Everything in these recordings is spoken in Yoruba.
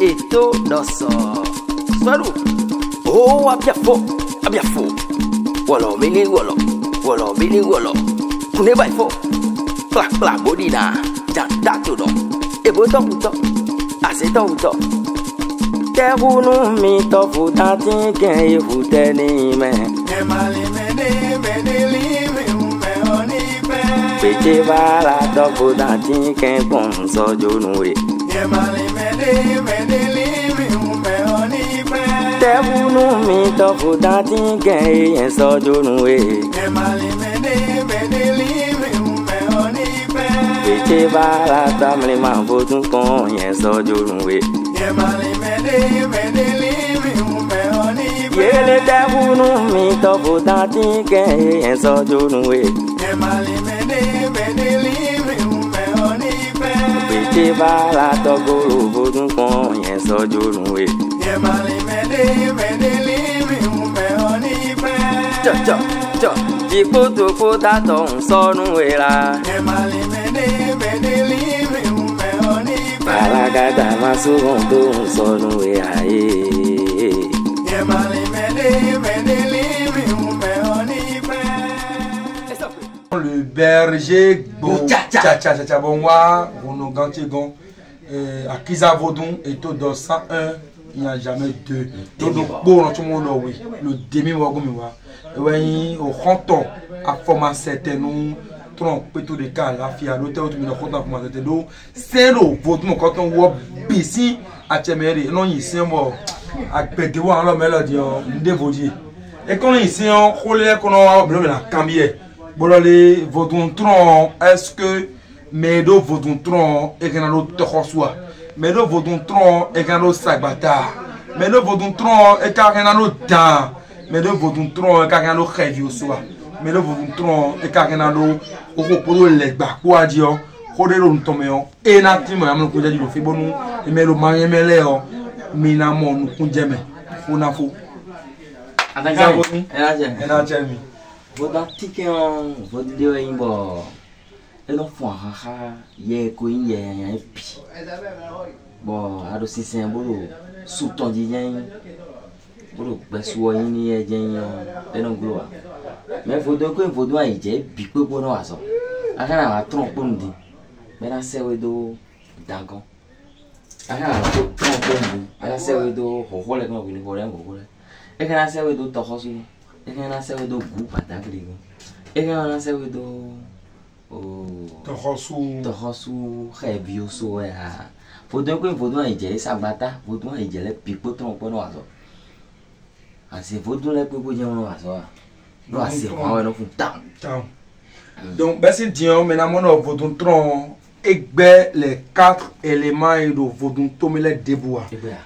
et tout dans ça. Salut. Oh, à bien faux. Voilà, mini, voilà. Tu n'es pas faux. La bodina. Janta tout non. Et beau temps, assez temps. Teru no mi to futa tinken e futeni me. E mali me oni pe. Pete bala to futa tinken kon so jonu e. E mali me oni pe. Teru no mi to futa tinken e so jonu e. E mali me oni pe. Pete bala to mli ma fotun kon e so jonu e. E mali Yele teru no mi to futa tinken e so jonu e. E mali me oni pe. Pete bala to goro fotun kon e so jonu e. E mali me oni pe. Jikutu puta ton sonu e la. E mali me oni pe. Palagada masu ton sonu e ae. E mali me oni pe. Le berger bon tcha bon moi on gantigon à Kiza Vodon et tout dans 101 il n'y a jamais deux donc bon tout le monde oui le demi wagon oui au canton à former certains nous trompe tout de cas la fille à l'hôtel tout le monde content pour c'était donc c'est le Vodon quand on voit ici à Tchemeri non ici moi à péter voir alors mélodie de Vodier et quand ici on collait qu'on a bloqué la cambier. Bolale Vodon-tron, est-ce que Medo Vodon-tron est un autre Tochoswa? Medo Vodon-tron est un autre Sagbata. Medo Vodon-tron est un autre Dan. Medo Vodon-tron est un autre Reviosoa. Medo Vodon-tron est un autre Opopolo Legba. Quoi dire? Rodelo Ntomeo. Et natima, yamno kuja du Fibonu. Et Medo Mariameleo. Minamon, nous kunjeme. Funafo. Enajemi. Voda tiken vodeo imbo eno fo haha ye ko yin ye pi bo ado sisen bolo suton di yen bolo gbesuwo yin ni e jen eno glo me vodo a ije bi pe bo no aso akana wa trompo ndi me na sewe do dangon akana wa trompo ndi ala sewe do hohole ko ni hore ngogole e kana sewe do tohosu. Et quand on a servi de groupe à Dagli, et quand on a servi de Tohosu, Revioso, faut donc que vous doyez gérer sa bata, vous doyez gérer les pipots trompés noirs. C'est vous doyez les pipots noirs. Non, c'est moi, non, donc, ben c'est bien, mais maintenant, vous donnez les 4 éléments de Vodun tomber les débois.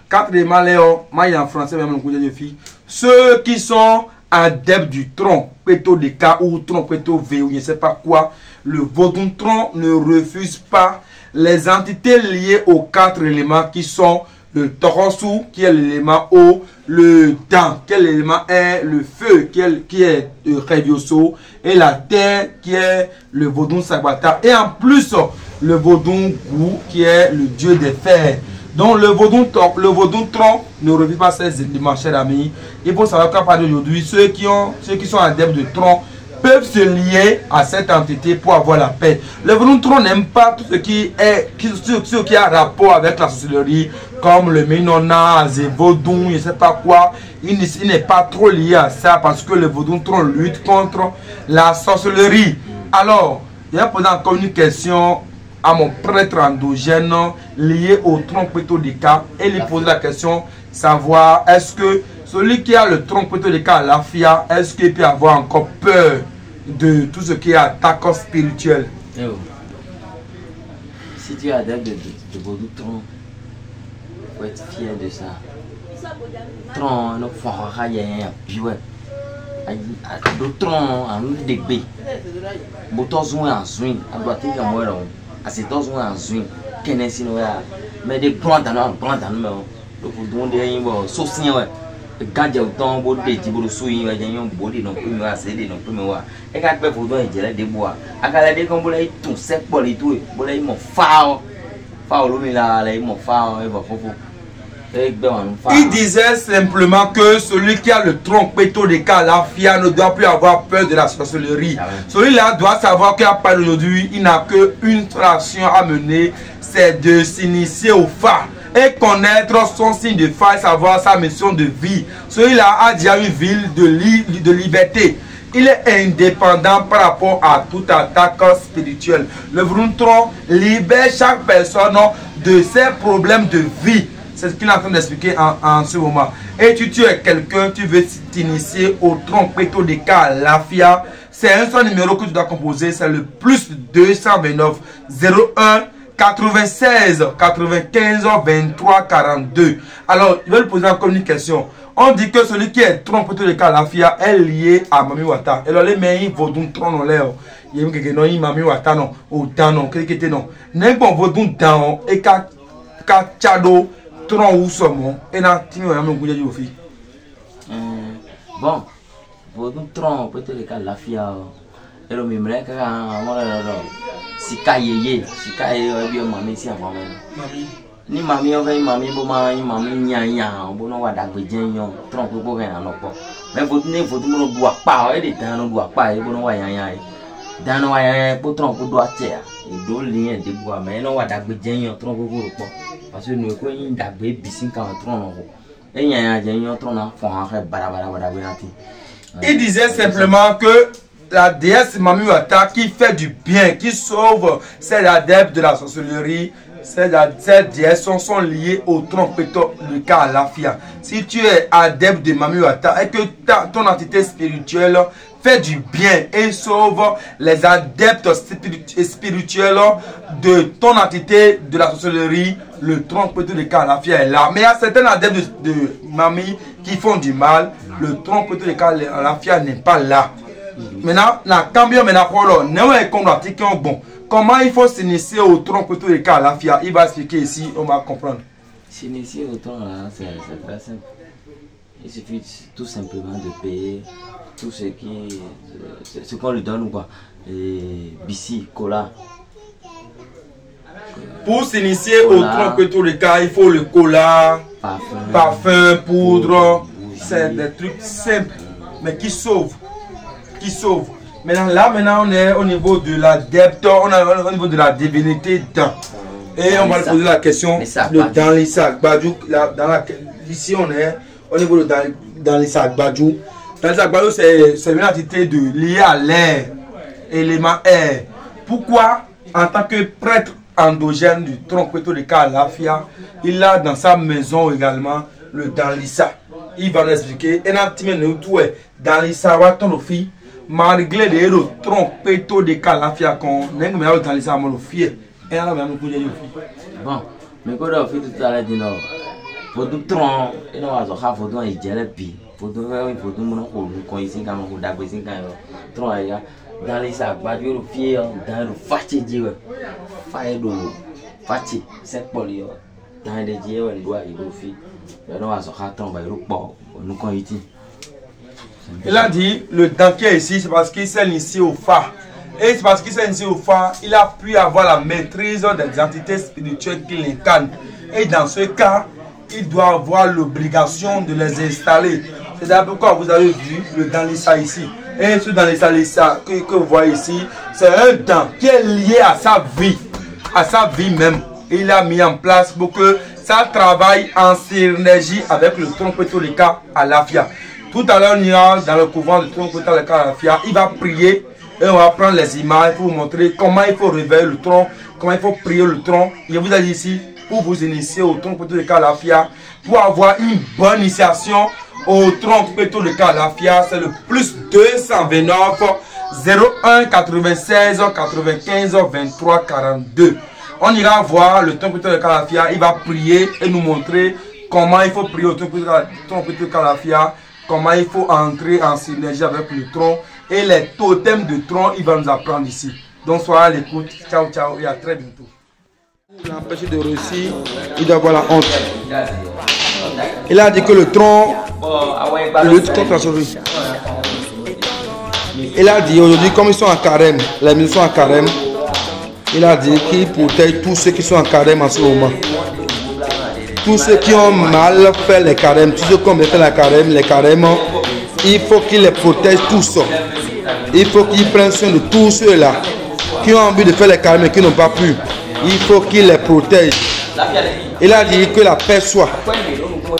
4 éléments, là, en français, même le filles. Ceux qui sont adeptes du tronc, péto de K ou tronc péto V ou je ne sais pas quoi, le Vodun tronc ne refuse pas les entités liées aux 4 éléments qui sont le Torosu, qui est l'élément eau, le Dan, qui est l'élément air, le feu, qui est le Revioso, et la terre, qui est le Vodun Sagbata, et en plus, le Vodun Gu, qui est le dieu des fers. Donc le Vodun tronc ne refuse pas ces éléments, chers amis. Il faut savoir qu'à partir d'aujourd'hui, ceux qui sont adeptes de tronc peuvent se lier à cette entité pour avoir la paix. Le Vodun tronc n'aime pas tout ce qui a rapport avec la sorcellerie, comme le Minona, Zévodun, je ne sais pas quoi. Il n'est pas trop lié à ça parce que le Vodun tronc lutte contre la sorcellerie. Alors, il y a posé encore une question à mon prêtre endogène lié au tronc pétodéca et lui poser la question, savoir est-ce que celui qui a le tronc pétodéca à la FIA, est-ce qu'il peut avoir encore peur de tout ce qui est attaque spirituelle? Si tu es adepte de Vodou tronc, il faut être fier de ça. Tronc, nous faut rien, puis ouais. Le tronc, on nous débait. Botozoun en swing, à droite et à moi. C'est tous un swing, mais des grands anneaux, le Vodun de Sosin, le gardien au temps, beau de Tibou Souin, un body non plus, c'est non plus. Et quand tu Vodun et Jelly des bois, à Calais, comme vous l'avez tout sec pour les tout, vous l'avez mon phare, phare, l'homme là, l'avez mon phare, et votre faux. Il disait simplement que celui qui a le trompeto de Calafia ne doit plus avoir peur de la sorcellerie. Celui-là doit savoir qu'à part d'aujourd'hui, il n'a qu'une action à mener, c'est de s'initier au phare et connaître son signe de phare, savoir sa mission de vie. Celui-là a déjà une ville de liberté. Il est indépendant par rapport à toute attaque spirituelle. Le Vroutron libère chaque personne de ses problèmes de vie. C'est ce qu'il est en train d'expliquer en ce moment. Et tu es quelqu'un, tu veux t'initier au trompeto de Calafia. C'est un seul numéro que tu dois composer. C'est le plus 229 01 96 95 23 42. Alors, je vais lui poser encore une question. On dit que celui qui est trompeto de Calafia est lié à Mami Wata. Et alors, les mecs, vont donc tron en l'air. Il y a quelqu'un qui Mami Wata, non, ou dans, non, quelqu'un non. N'importe quoi, donc dans, et qu'à Tchado, tron ou saumon, et là, tu me ramènes au bout de bon, vos tron, peut-être les Calafia. Et le même là, si Kaye, bien Mami, si avant même. Ni Mami, on va Mami, Mami, Nya, bon, on va d'agrédient, trompe pour rien, non pas. Mais votre nez, votre monde ne doit pas, et les temps ne doit pas, et bon, on va y aller. Dans le voyage, pour trompe, doit tirer. Et deux liens de bois, mais on va d'agrédient, trompe pour le pas. Parce que nous, quand il d'agrédient, bissin quand on trompe, et il y a un trompe, on va il disait simplement que la déesse Mami Wata qui fait du bien, qui sauve ces adeptes de la sorcellerie, ces déesses sont liées au trompeto de Calafia. Si tu es adepte de Mami Wata et que ton entité spirituelle fait du bien et sauve les adeptes spirituels de ton entité de la sorcellerie, le trompeto de Calafia est là. Mais il y a certains adeptes de Mami qui font du mal, le trompeto de Calafia n'est pas là. Maintenant, comment il faut s'initier au trompeto de Calafia? Il va expliquer ici, on va comprendre. S'initier au tronc là, c'est très simple. Il suffit tout simplement de payer tout ce qu'on lui donne ou quoi. Bissi, cola. Pour s'initier au trompeto de Calafia, il faut le cola, parfum, poudre. C'est des trucs simples, mais qui sauvent. Maintenant, on est au niveau de l'adepte, on est au niveau de la divinité dans. Et on va poser la question de dans les sacs Badjou. Ici, on est au niveau de dans les sacs Badjou. Dans les sacs Badjou, c'est une entité liée à l'air, élément air. Pourquoi, en tant que prêtre endogène du trompeto de Calafia, il a dans sa maison également le Danlissa? Il va nous expliquer. Et dans les sacs, malgré les trompeto de Calafia qu'on n'a pas dans les amants fiers et alors même pour les bon mais quand on fait tout à l'heure dit non faut tout tron et non à ça faut tout y gérer puis faut tout mon ko ici quand on d'abord ici quand tron dans les sacs pas du fier dans le fâché dire faille do fâché c'est poli dans les dieux on doit y faire mais non à ça tron va le pas nous quand ici. Il a dit, le tanké ici, c'est parce qu'il s'est initié au phare. Et c'est parce qu'il s'est initié au phare, il a pu avoir la maîtrise des entités spirituelles qu'il incarne. Et dans ce cas, il doit avoir l'obligation de les installer. C'est d'ailleurs pourquoi vous avez vu le Danlissa ici. Et ce Danlissa que vous voyez ici, c'est un dent qui est lié à sa vie même. Il a mis en place pour que ça travaille en synergie avec le trompeto de Calafia. Tout à l'heure, on ira dans le couvent de trompeto de Calafia. Il va prier et on va prendre les images pour vous montrer comment il faut réveiller le tronc, comment il faut prier le tronc. Je vous ai dit ici, pour vous initier au trompeto de Calafia, pour avoir une bonne initiation au trompeto de Calafia, c'est le plus 229 01 96 95 23 42. On ira voir le trompeto de Calafia, il va prier et nous montrer comment il faut prier au trompeto de Calafia, comment il faut entrer en synergie avec le tronc et les totems de tronc, il va nous apprendre ici. Donc soyez à l'écoute, ciao ciao et à très bientôt. Pour l'empêcher de réussir, il doit avoir la honte. Il a dit que le tronc lutte contre la sorcellerie. Il a dit aujourd'hui, comme ils sont en carême, les maisons sont en carême, il a dit qu'il protège tous ceux qui sont en carême en ce moment. tous ceux qui ont mal fait les carèmes, tous ceux qui ont bien fait les carèmes, il faut qu'ils les protègent tous. Il faut qu'ils prennent soin de tous ceux-là qui ont envie de faire les carèmes et qui n'ont pas pu. Il faut qu'ils les protègent. Il a dit que la paix soit.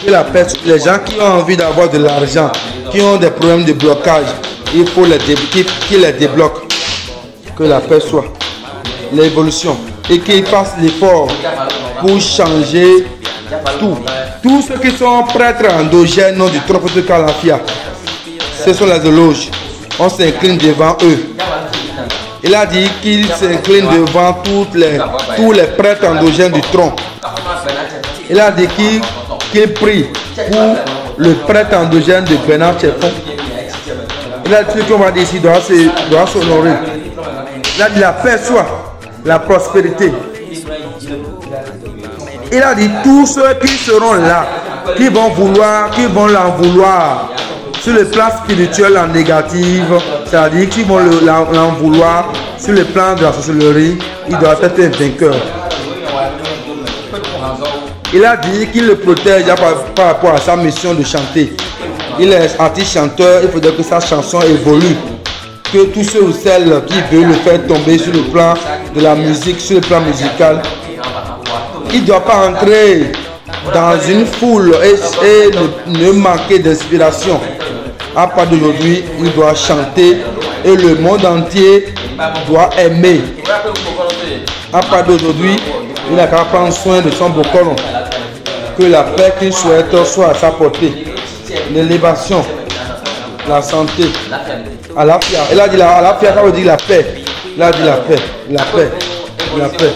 Que la paix soit. Les gens qui ont envie d'avoir de l'argent, qui ont des problèmes de blocage, il faut qu'ils les débloquent. Que la paix soit. L'évolution. Et qu'ils fassent l'effort pour changer tout. Tous ceux qui sont prêtres endogènes du Tronc de Calafia, ce sont les loges. On s'incline devant eux. Il a dit qu'il s'incline devant tous les prêtres endogènes du tronc. Il a dit qu'il prie pour le prêtre endogène de Bernard Tchefon. Il a dit ce qu'on va dire ici doit s'honorer. Il a dit la paix soit, la prospérité. Il a dit tous ceux qui seront là, qui vont l'en vouloir sur le plan spirituel en négatif, c'est-à-dire qui vont l'en vouloir sur le plan de la sorcellerie, il doit être un vainqueur. Il a dit qu'il le protège par rapport à sa mission de chanter. Il est artiste-chanteur, il faudrait que sa chanson évolue. Que tous ceux ou celles qui veulent le faire tomber sur le plan de la musique, sur le plan musical, il ne doit pas entrer dans une foule et ne manquer d'inspiration. À part d'aujourd'hui, il doit chanter et le monde entier doit aimer. À part d'aujourd'hui, il n'a qu'à prendre soin de son bocoron. Que la paix qu'il souhaite soit à sa portée. L'élévation, la santé, à la fière. Il a dit à la fière, ça veut dire la paix. Il a dit la paix, la paix, la paix.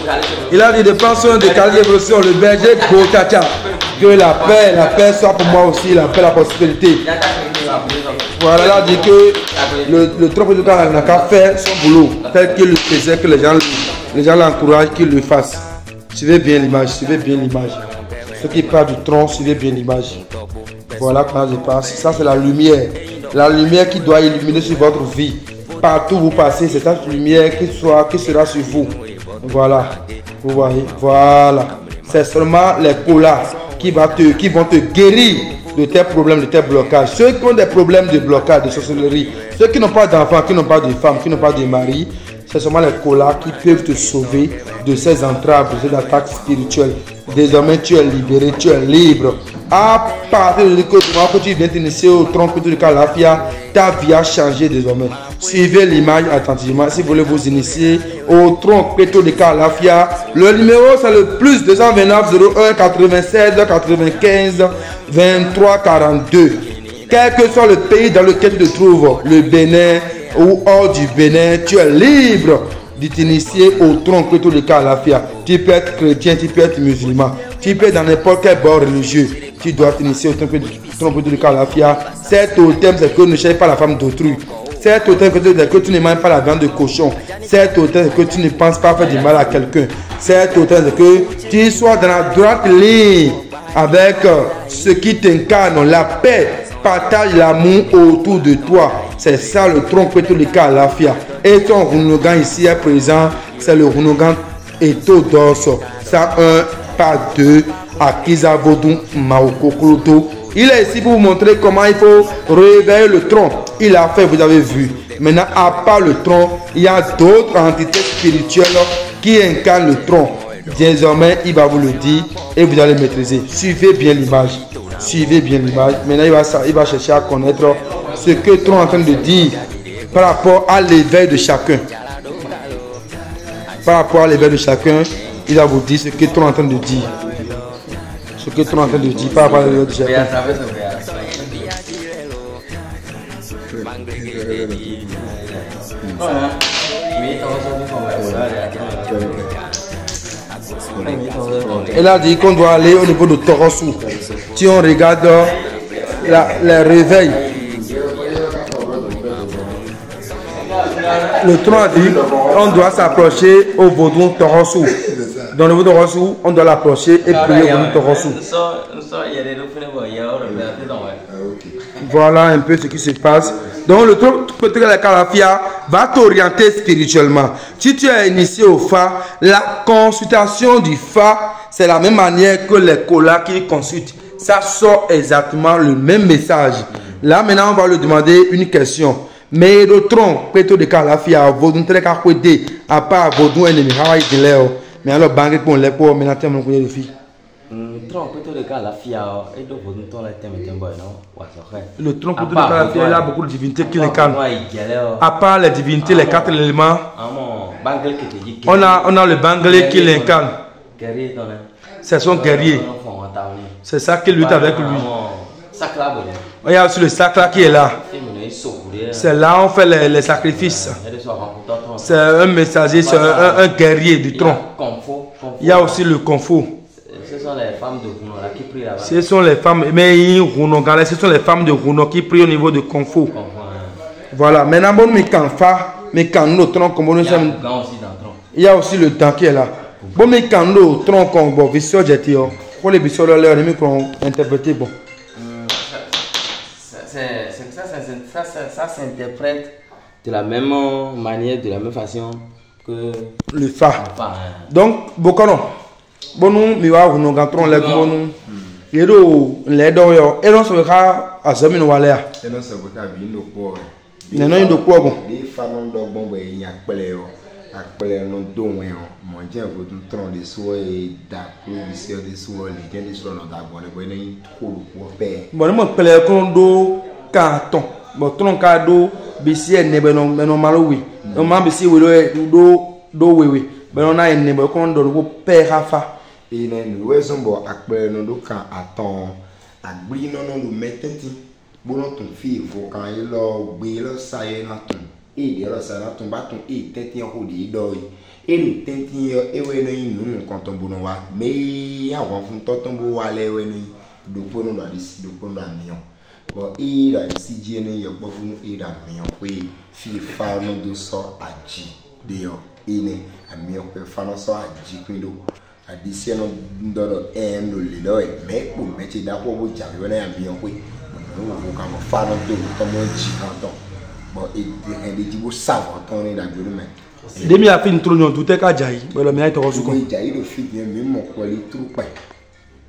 Il a dit de prendre soin de quelle évolution, le berger Gotacha. Que la paix soit pour moi aussi, la paix, la prospérité. Voilà, il a dit que le Tronc de Calafia n'a qu'à faire son boulot, tel qu'il le faisait, que les gens l'encouragent qu'il le fasse. Suivez bien l'image, suivez bien l'image. Ceux qui parlent du tronc, suivez bien l'image. Voilà comment je passe. Ça, c'est la lumière. La lumière qui doit illuminer sur votre vie. Partout où vous passez, c'est cette lumière qui sera sur vous. Voilà. Vous voyez. Voilà. C'est seulement les colas qui vont te guérir de tes problèmes, de tes blocages. Ceux qui ont des problèmes de blocage, de sorcellerie, ceux qui n'ont pas d'enfants, qui n'ont pas de femmes, qui n'ont pas de mari, c'est seulement les colas qui peuvent te sauver de ces entraves, de ces attaques spirituelles. Désormais, tu es libéré, tu es libre. À partir de que tu viens t'initier au Tronc de Calafia, ta vie a changé désormais. Suivez l'image attentivement si vous voulez vous initier au Tronc de Calafia. Le numéro, c'est le plus 229 01 96 95 23 42. Quel que soit le pays dans lequel tu te trouves, le Bénin ou hors du Bénin, tu es libre de t'initier au Tronc de Calafia. Tu peux être chrétien, tu peux être musulman, tu peux être dans n'importe quel bord religieux. Tu dois t'initier au Tronc de Calafia. Cet totem, c'est que ne cherche pas la femme d'autrui. Cet totem, c'est que tu ne manges pas la viande de cochon. Cet totem, c'est que tu ne penses pas faire du mal à quelqu'un. Cet totem, c'est que tu sois dans la droite ligne avec ceux qui t'incarnent la paix. Partage l'amour autour de toi. C'est ça le Tronc de Calafia. Et ton Rounogan ici est présent. C'est le Rounogan Etodos 101 par 2 à Kizavodou Maokokoloto. Il est ici pour vous montrer comment il faut réveiller le tronc. Il a fait, vous avez vu. Maintenant, à part le tronc, il y a d'autres entités spirituelles qui incarnent le tronc. Désormais, il va vous le dire et vous allez maîtriser. Suivez bien l'image. Suivez bien l'image. Maintenant, il va chercher à connaître ce que le tronc est en train de dire par rapport à l'éveil de chacun. Par rapport à l'éveil de chacun, il va vous dire ce que le tronc est en train de dire. Ce que le tronc est en train de dire par rapport à l'éveil de chacun. Elle a dit qu'on doit aller au niveau de Torossou. Si on regarde les réveils, le tronc a dit on doit s'approcher au vaudou Torossou. Dans le vaudou Torossou, on doit l'approcher et prier au vaudou Torossou. Voilà un peu ce qui se passe. Donc le Tronc de Calafia va t'orienter spirituellement. Si tu es initié au Fa, la consultation du Fa c'est la même manière que les colas qu'ils consultent. Ça sort exactement le même message. Là, maintenant, on va lui demander une question. Mais le tronc, peut-être de cas la fille a vaudou très qu'à côté, à part vaudou ennemi, Hawaï de l'air. Mais alors, banque pour les pauvres, maintenant, on connaît les filles. Tronc, peut-être de cas la fille a et donc vaudou ton la thème est un boy, non? Le tronc, peut-être de cas la fille, il a beaucoup de divinités qui les calment. À part les divinités, les 4 éléments, on a le banglé qui l'incarne. C'est son guerrier. C'est ça qui lutte avec lui. Il y a aussi le sacre qui est là. C'est là où on fait les sacrifices. C'est un messager, c'est un guerrier du tronc. Il y a aussi le confort. Ce sont les femmes de Rouno qui prient là-bas. Ce sont les femmes, mais ce sont les femmes de Rouno qui prient au niveau de confort. Voilà, maintenant, bon, nous tronc comme nous sommes. Il y a aussi le temps qui est là. Bon, mais quand nous tronc comme bon, visuel j'étais pour les visuels là, les micros interprétés bon. Ça s'interprète de la même manière, de la même façon que le fa. Donc, beaucoup non. Bon, nous avons gantron les bon. Et donc, les dons, et non, ça va à Zamino Walea. Et non, ça va à Bino pour. Il y en a une de quoi bon. Les femmes d'or bon, il y a Péléo. Akpele no do wen o mo je vo tun tron de so e da pro isi o de so le je de so no da bo le bo ni ko ko pe bon mo pele ko do carton bo tron ka do bisi ene be no malo wi no ma bisi we do wewe be no na ene be ko do ko pe hafa ine ni we so bo akpele no do kan aton agbi no lu metenti bo no tun fi vo kan yi lo gbe lo saye na tun et alors ça n'a tombé ton et tête en haut des doigts et le tête et ouais non nous quand on bono wa mais avant font ton bo wa le ouais non do pono da disi do pono da mion bon et là si je ne yo bo funu et da mion oui fi fa no do so aji de yo ine a mion pe fa no so aji kwindo adisi no ndoro no le do mais pour mettre da ko bo ja yo na mion oui no ko ka mo fa no do to mo ji kan bon et des types savants on est d'accord mais demi a fait une trône tout est qu'à jaillir mais le mien est au second jaillir le fit bien même mon quoi les tout pas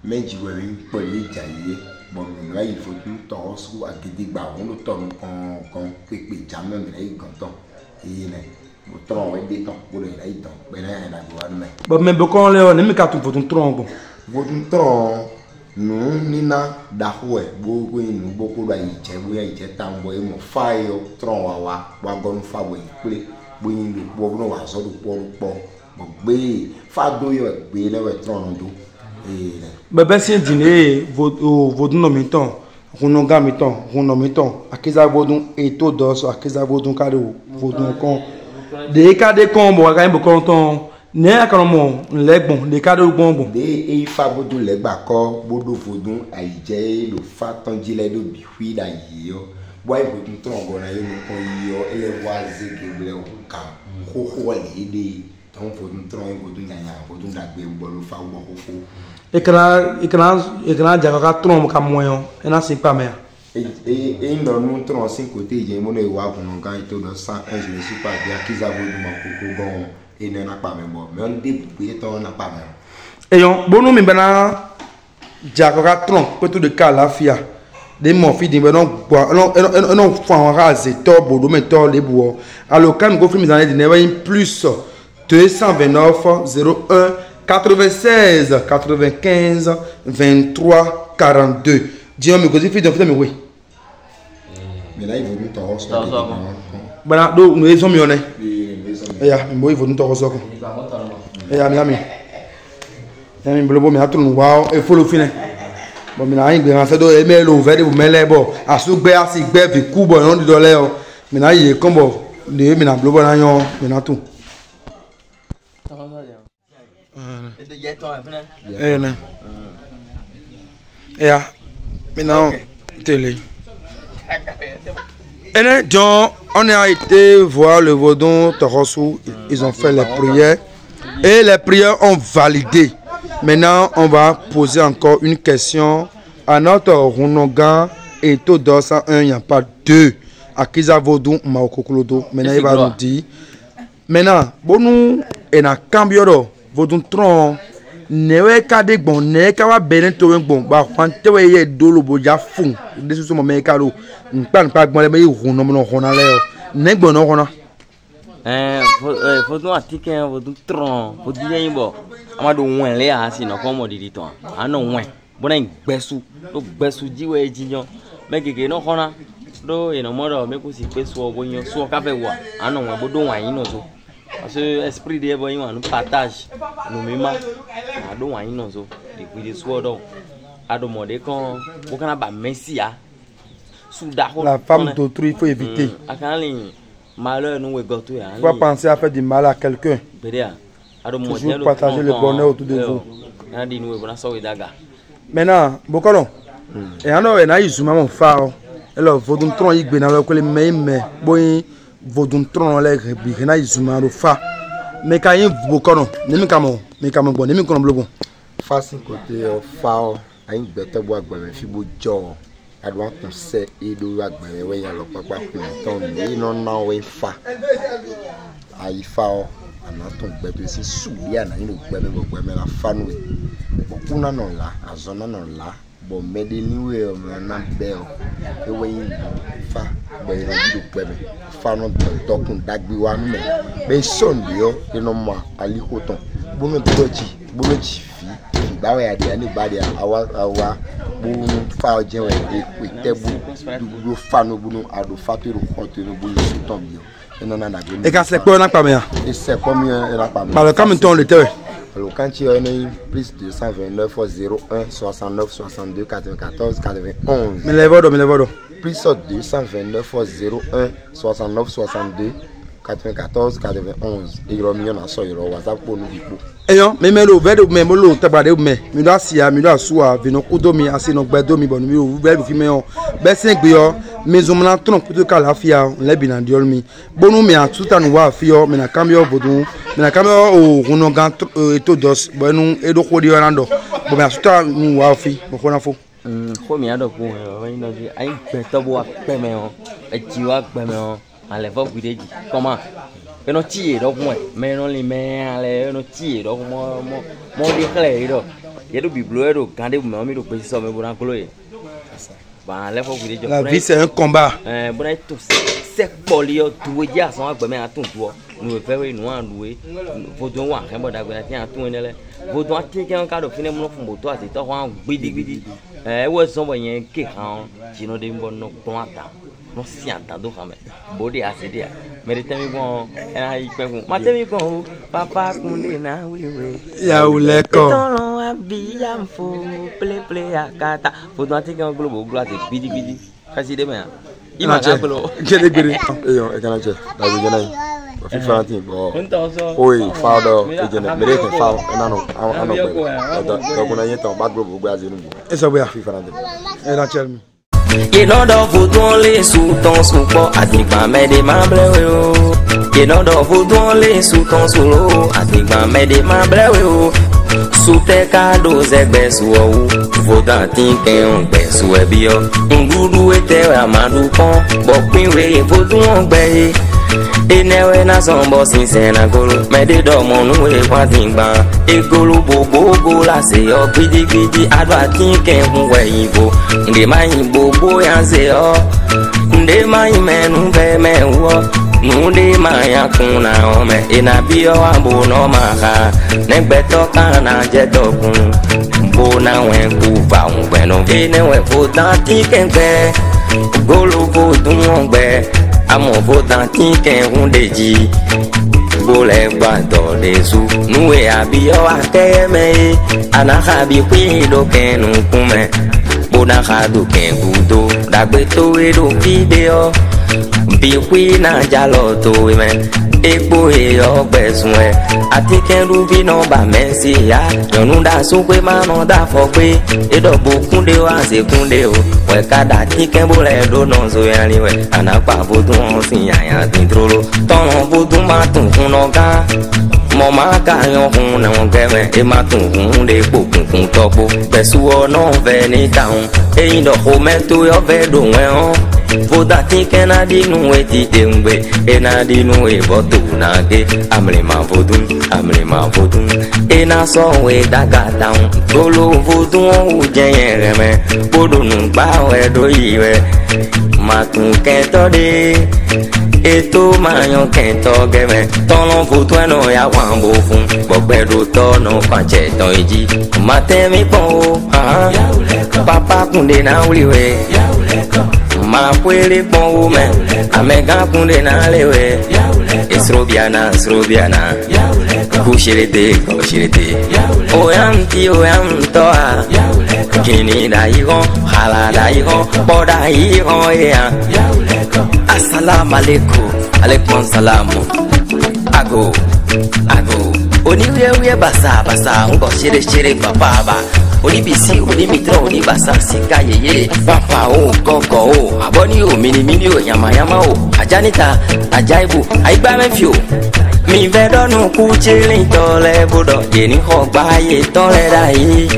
mais je vois une quoi les jaillir bon là il faut tout temps sous à des bah on le temps quand que jamais mais il content et le temps ouais des temps pour les temps ben là il a droit mais bon mais beaucoup on est même qu'à tout pour ton tronc bon votre temps non nina dahwe bogo inu boko da ije boya ije tambo e mo fayo tron wa gonu fa bo ipele boyin le bo no wa so do po mo gbe fa do yo gbe le we tron do e bebe si dine vodun no miton runo ga miton runo miton akiza vodun e to do so akiza vodun ka do vodun kon de ka de kon bo ga bo ton ne akaromo legbon de ka do gbon de e fa bodu legba ko bodu vodun aije lo fa tanjile do bi wi da yo boy vodun tron go na yo ko yo ele wa zegeble o ka ho le de ton vodun tron vodun nya vodun da gbe gbo lo fa wo ho ekran jaga tron ka moyon ena sin pa me et non nous tron sin côté je mo no wa kun kan to do 101 je ne suis pas bien qu'ils avoue ma koko bon et ne n'a pas même mais on dit pour n'a pas même et on bono mi bana jaga tron peut de cas la fia des mon fi din non non fon raser to bodo mais to les bois alors quand go film dans les diners plus 229 01 96 95 23 42 dis me così fi donc me oui mais là il veut nous t'en bana do nous sommes yone ya mbo il faut nous t'en soko ya mi mi blobo mi atun wow e follow fine bon mi na yin gbe ran se do e me lo ve de bu mele bo asugbe asigbe bi ku bo yon di dole o mi na ye kon bo de mi na blobo na yon mi na tun ya mi na télé et donc on a été voir le Vaudon Torossou, ils ont fait les prières et les prières ont validé. Maintenant on va poser encore une question à notre Runoga et Todo 101, il n'y a pas deux. Akiza Vaudon Maokokolodo, maintenant il va nous dire. Maintenant, bon nous et na cambio Vaudon tron newe ka de gbon ne ka wa benen to gbon ba kwante we ye dolo boja fun de so mo me ka ro npa gbon le be hu no mo hona le ne gbon no hona faut nous attiquer faut nous tron faut dire imbo amado wen le asi no ko mo di ton ano wen bona gbesu jiwe jinyo me keke no hona do eno modo me ko si pe so bo yan so ka fe wa ano wen bo do wan yin no so parce que esprit de bo yin wan partage no me ma ado wan yin no so de ku de so do ado mode kon bo kana ba messia la femme d'autrui il faut éviter akali malheur nous est gâteau ya faut pas penser à faire du mal à quelqu'un toujours partager le bonheur autour de vous maintenant bokolo et alors et na izuma mon faro alors vodun tron igbe na ko le me boyin vodun tron le bi na izuma ro fa me ka yin bokolo ni mi kamo bon ni mi kono blobo fa sin côté faro ayin gbete bo agbe fi bo jo adwa kun se edo agbe we yan lo papa ku ton ni no na we fa ayi fa o ana ton gbete si su ya na yin gbe me la fa nu okuna no la azona no la bo mede niwe o na be o e we yin fa bo yin do gbe me fa no to kun dagbi wa me be son bi o ino ma ali hoton bo me doji fi bawe ya dia ni badia awa bu fa je we e tebu du fa no bu no ado fatu ro hoto no bu su ton bi o ino na na go e ka se pe na pa me ya e se ko mi e na pa me alors comme ton le terre alors quand tu as une plus 229 01 69 62 94 91 me le vodo plus 229 01 69 62 94 91 et il y a so iro WhatsApp pour nous ipo eyo me lo vedo me mo lo tabade me mi do asia mi do asuwa vino kudomi asino gbedomi bonu mi o be fi me o be sin gbe yo me zo mna tron puto ka lafia le bi na diol mi bonu mi atuta nu wa fi yo me na kamio bodun me na kamio o runo gan eto dos bonu edo ko di orando bo me atuta nu wa fi mo ko na fo ko mi ado ko we no di ai gbe to bo wa pe me o e ji wa gbe me o ale fo gudeji comment que no tie do mo me no li me ale no tie do mo di kle do ye do biblo do kan de mo mi do pe so me buran kolo ye ba ale fo gudeji la vie c'est un combat buran to se polio tuwe ja so agbe me atun tuo nu fe we nu an luwe fodo wa kan boda gbe ti atun ni le fodo atin ke kan do fine mo fun moto ati to wan gbidi wo so bo yen ke han jino de mbo no ton ata no si ata do kan me body asidia merite mi bon ai pe fun ma te mi kon papa kunle na wewe ya ule ko ton wa bi ya mfo play akata fodo atin ke globo glo ati gbidi kasi de me ima ga pelo gede eyo e kana che da bi jana fi fanti bo oi fado e jana mere ke fa enano ano do kuna yeto ba gbo gbo azinu e so boya fi fanti e na chelmi ye lodo foton le sous ton soupo adigba me de ma blewe o ye lodo foton le sous ton solo adigba me de ma blewe o sute kado zegbe suwo fodan tin ke on gbe suwe bi o nguru ete amadu kon bo pinwe foton gbe enewe na sombo sinse na golo me de do mo nu e kwatingba e golo bobo la se o gbidi adwa tin ke hun we yibo nde mai bobo ya se o nde mai menu be me wo nu de mai akuna o me ina bi o abo no ma ha negbe to kana je dokun bo na we ku ba un gbe no enewe fo dan tin ke gbe golo bo dun gbe amo votan tin ke hundeji bole gbado lesu nuwe abiyo akeme anaka bi kwi do kenu kume bona khadu ken gudo dagbe to edo video bi kwi na jalo to me epo e ogbesun e ati ken ru bi no ba mesi ya yonu da so pe ma no da fo pe edo bokunde wa se kunde o we kada tin ken bole do no so yan ri we anapa bodun sin yan tin trolo ton bodun ma tun kun no ga mo ma ka yan kun na won geme e ma tun kun de pokun topo besu o no ve ni taun eyin do ho meto yo ve do wen o vodati kena dinu eti dengbe ena dinu e botu nage amlema vodun ena so we daga down golo vodun o jeye reme bodunu gba we do yiwe matun kento de eto mayan kento geme tono vodun no ya wambo fun gbogbedo tono panche ton eji matemi pon papa kunde na uliwe ma kwele pon o me amega kunde na lewe esrobiana kushirete o yam toa kini da yigo hala da yigo boda yigo ya assalamu alaikum salamu ago oniwe basa ngo shere papa onibisi onimitra onibasa sika yeye papa o koko o aboni o mini o yama o ajanita ajaibu aigba mefio mi vedonu ku chilin tole bodo yeni ho gba ye tole dai